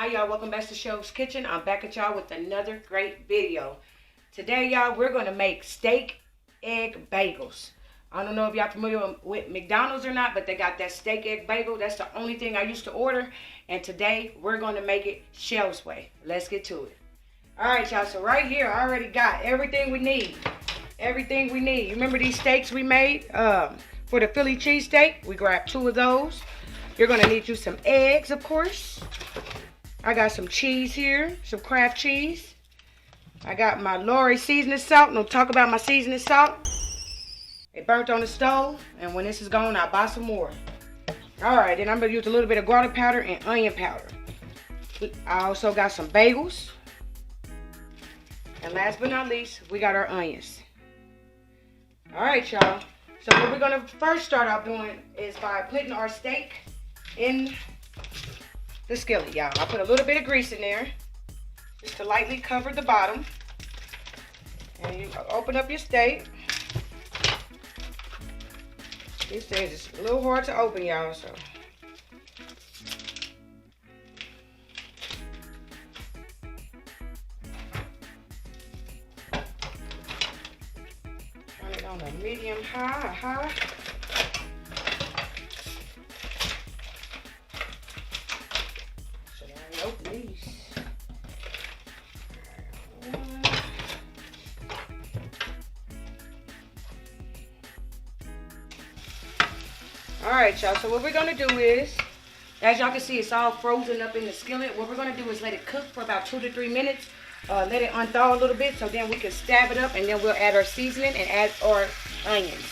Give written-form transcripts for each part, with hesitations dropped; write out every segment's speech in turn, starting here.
Hi y'all, welcome back to CHELL'S Kitchen. I'm back at y'all with another great video. Today y'all, we're going to make steak egg bagels. I don't know if y'all familiar with McDonald's or not, but they got that steak egg bagel. That's the only thing I used to order. And today, we're going to make it CHELL'S way. Let's get to it. Alright y'all, so right here, I already got everything we need. Everything we need. You remember these steaks we made for the Philly cheesesteak? We grabbed 2 of those. You're going to need you some eggs, of course. I got some cheese here, some Kraft cheese. I got my Lori seasoning salt. Don't talk about my seasoning salt. It burnt on the stove, and when this is gone, I'll buy some more. Alright, then I'm going to use a little bit of garlic powder and onion powder. I also got some bagels. And last but not least, we got our onions. Alright, y'all. So what we're going to first start out doing is by putting our steak in the skillet, y'all. I put a little bit of grease in there just to lightly cover the bottom. And you open up your steak. These things is a little hard to open, y'all, so. Turn it on a medium high. Open these. Alright y'all, so what we're going to do is, as y'all can see, it's all frozen up in the skillet. What we're going to do is let it cook for about 2 to 3 minutes. Let it unthaw a little bit so then we can stab it up, and then we'll add our seasoning and add our onions.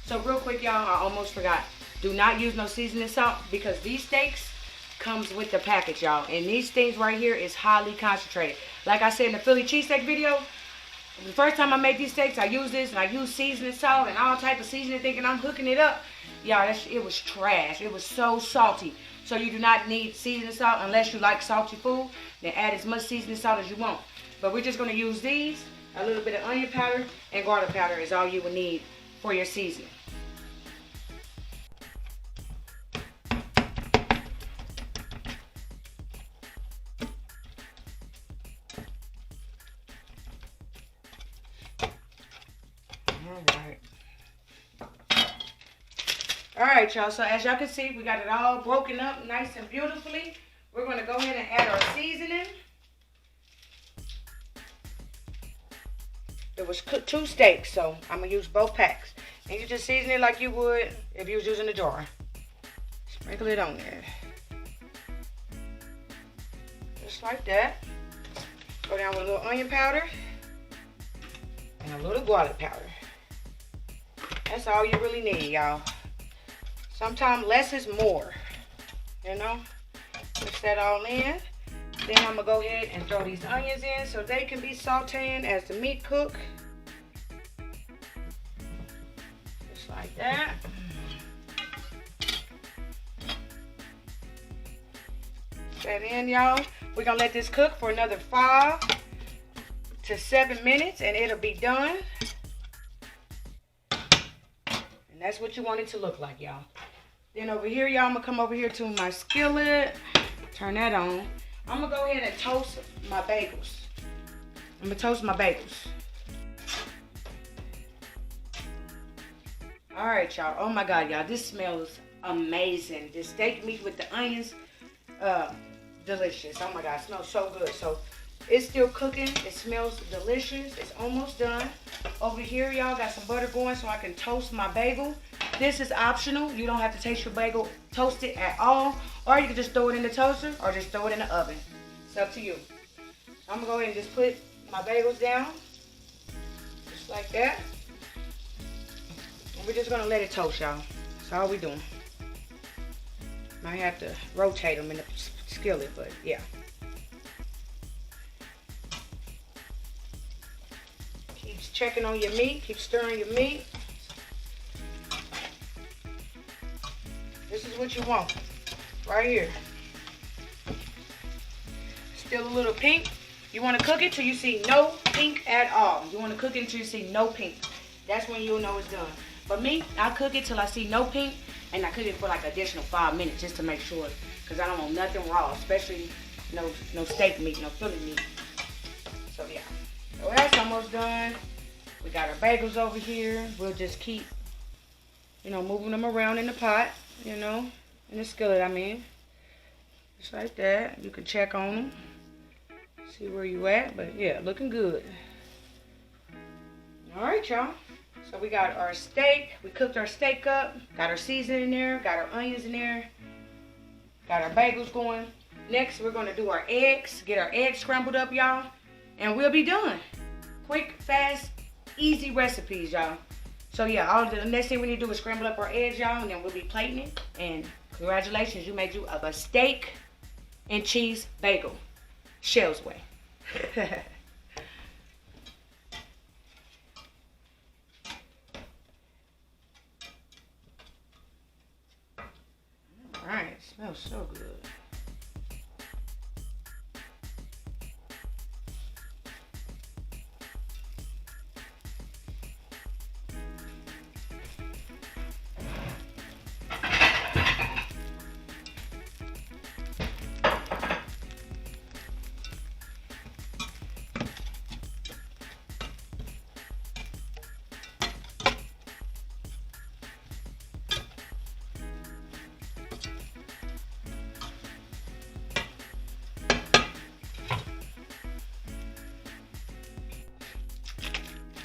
So real quick, y'all, I almost forgot. Do not use no seasoning salt because these steaks comes with the package, y'all. And these things right here is highly concentrated. Like I said in the Philly cheesesteak video, the first time I made these steaks, I used this and I used seasoning salt and all type of seasoning thinking I'm hooking it up. Y'all, it was trash. It was so salty. So you do not need seasoning salt unless you like salty food. Then add as much seasoning salt as you want. But we're just going to use these. A little bit of onion powder and garlic powder is all you will need for your seasoning. Alright y'all, so as y'all can see, we got it all broken up nice and beautifully. We're going to go ahead and add our seasoning. It was 2 steaks, so I'm going to use both packs. And you just season it like you would if you was using a jar. Sprinkle it on there. Just like that. Go down with a little onion powder and a little garlic powder. That's all you really need, y'all. Sometimes less is more, you know. Mix that all in. Then I'm going to go ahead and throw these onions in so they can be sauteing as the meat cook. Just like that. Put that in, y'all. We're going to let this cook for another 5 to 7 minutes and it'll be done. And that's what you want it to look like, y'all. Then over here, y'all, I'm going to come over here to my skillet. Turn that on. I'm going to go ahead and toast my bagels. I'm going to toast my bagels. Alright, y'all. Oh, my God, y'all. This smells amazing. This steak meat with the onions, delicious. Oh, my God. It smells so good. So, it's still cooking. It smells delicious. It's almost done. Over here, y'all, got some butter going so I can toast my bagel. This is optional. You don't have to taste your bagel toasted at all. Or you can just throw it in the toaster or just throw it in the oven. It's up to you. I'm going to go ahead and just put my bagels down. Just like that. And we're just going to let it toast, y'all. That's all we're doing. Might have to rotate them in the skillet, but yeah. Keep checking on your meat. Keep stirring your meat. This is what you want, right here. Still a little pink. You want to cook it till you see no pink at all. You want to cook it until you see no pink. That's when you'll know it's done. But me, I cook it till I see no pink, and I cook it for like additional 5 minutes just to make sure, because I don't want nothing raw, especially no steak meat, no Philly meat. So yeah, so that's almost done. We got our bagels over here. We'll just keep, moving them around in the pot, in the skillet, I mean. Just like that. You can check on them, see where you at, but yeah, looking good. All right, y'all. So we got our steak. We cooked our steak up. Got our seasoning in there. Got our onions in there. Got our bagels going. Next, we're going to do our eggs. Get our eggs scrambled up, y'all. And we'll be done. Quick, fast, easy recipes, y'all. So yeah, the next thing we need to do is scramble up our eggs, y'all. And then we'll be plating it. And congratulations, you made a steak and cheese bagel. Chell's way. Alright, smells so good.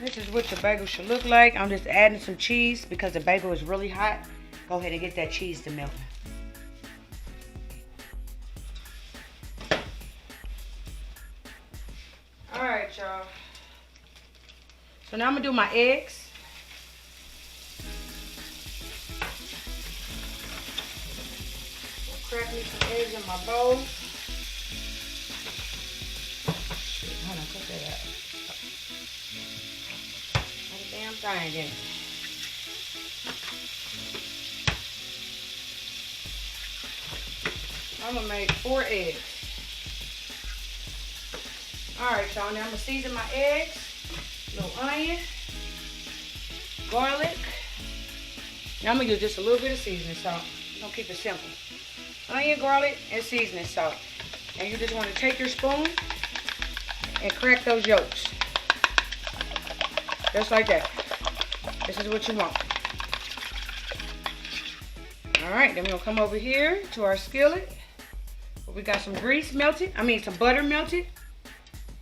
This is what the bagel should look like. I'm just adding some cheese because the bagel is really hot. Go ahead and get that cheese to melt. Alright, y'all. So now I'm going to do my eggs. Crack me some eggs in my bowl. Hold on, put that out. Damn thing in it. I'm gonna make 4 eggs. Alright, y'all, now I'm gonna season my eggs. A little onion, garlic. Now I'm gonna use just a little bit of seasoning salt. I'm gonna keep it simple. Onion, garlic, and seasoning salt. And you just wanna take your spoon and crack those yolks. Just like that. This is what you want. Alright, then we're going to come over here to our skillet. We got some grease melted. Some butter melted.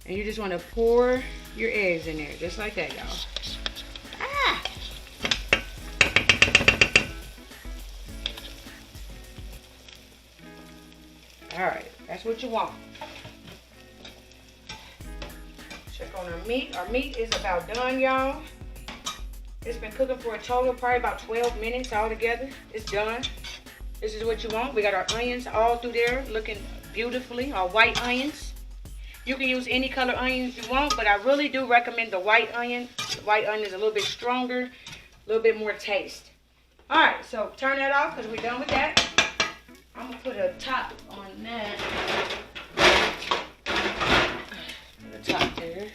And you just want to pour your eggs in there. Just like that, y'all. Ah! Alright, that's what you want. Check on our meat. Our meat is about done, y'all. It's been cooking for a total of probably about 12 minutes altogether. It's done. This is what you want. We got our onions all through there looking beautifully. Our white onions. You can use any color onions you want, but I really do recommend the white onion. The white onion is a little bit stronger, a little bit more taste. Alright, so turn that off because we're done with that. I'm going to put a top on that. Put a top there.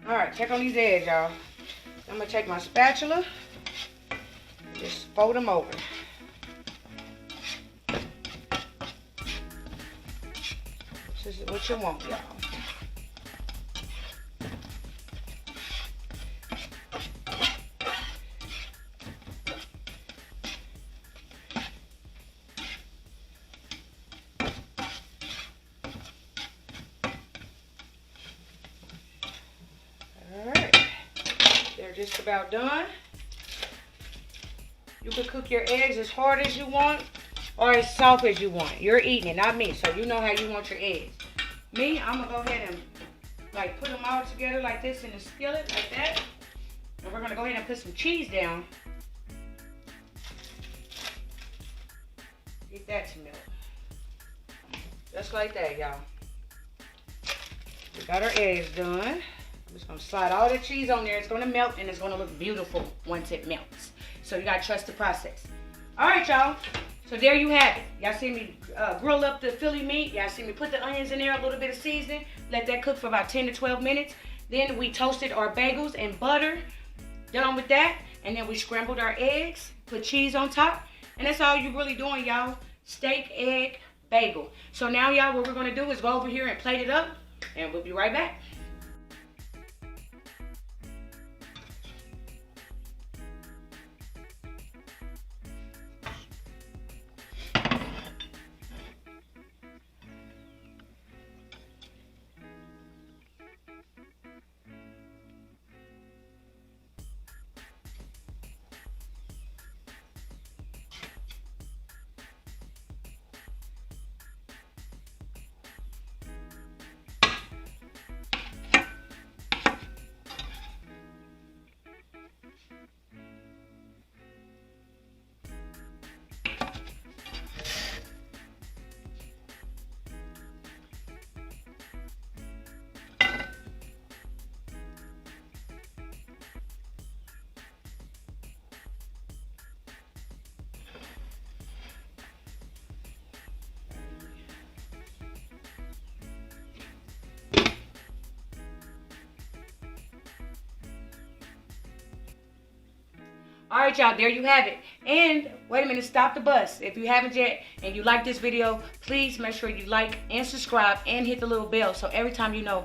Alright, check on these eggs, y'all. I'm going to take my spatula, just fold them over. This is what you want, y'all. Just about done. You can cook your eggs as hard as you want or as soft as you want. You're eating it, not me, so you know how you want your eggs. Me, I'm gonna go ahead and put them all together like this in the skillet, like that. And we're gonna go ahead and put some cheese down. Get that to melt. Just like that, y'all. We got our eggs done. I'm just going to slide all the cheese on there. It's going to melt and it's going to look beautiful once it melts. So you got to trust the process. Alright, y'all. So there you have it. Y'all see me grill up the Philly meat. Y'all see me put the onions in there, a little bit of seasoning. Let that cook for about 10 to 12 minutes. Then we toasted our bagels and butter. Done with that. And then we scrambled our eggs, put cheese on top, and that's all you're really doing, y'all. Steak, egg, bagel. So now, y'all, what we're gonna do is go over here and plate it up, and we'll be right back. All right, y'all, there you have it. And wait a minute, stop the bus. If you haven't yet and you like this video, please make sure you like and subscribe and hit the little bell so every time you know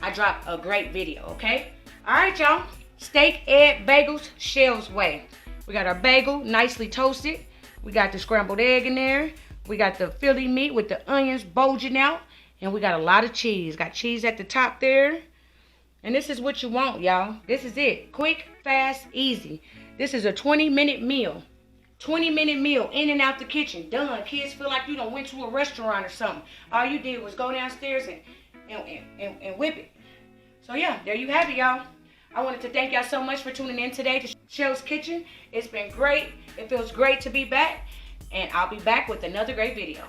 I drop a great video, okay? All right, y'all. Steak, egg, bagels, Shell's way. We got our bagel nicely toasted. We got the scrambled egg in there. We got the Philly meat with the onions bulging out. And we got a lot of cheese. Got cheese at the top there. And this is what you want, y'all. This is it. Quick, fast, easy. This is a 20-minute meal. 20-minute meal, in and out the kitchen. Done. Kids feel like you done went to a restaurant or something. All you did was go downstairs and whip it. So yeah, there you have it, y'all. I wanted to thank y'all so much for tuning in today to CHELL'S Kitchen. It's been great. It feels great to be back. And I'll be back with another great video.